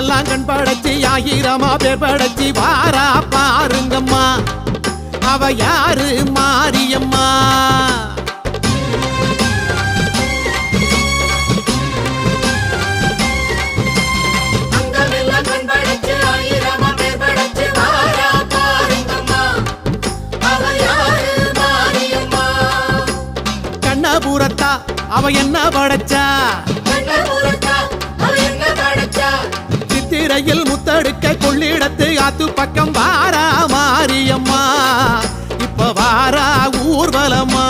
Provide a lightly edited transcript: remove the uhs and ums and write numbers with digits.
அங்கமெல்லாம் கண் படைச்சி ஆயிரமா பேர் படைச்சி வாரா பாருங்கம்மா அவ யாரு மாரியம்மா கண்ணபுரத்தா அவ என்ன படைச்சா சித்திரையில் முத்தடுக்க கொள்ளிடத்து ஆத்து பக்கம் வாரா மாரியம்மா இப்ப வாரா ஊர்வலமா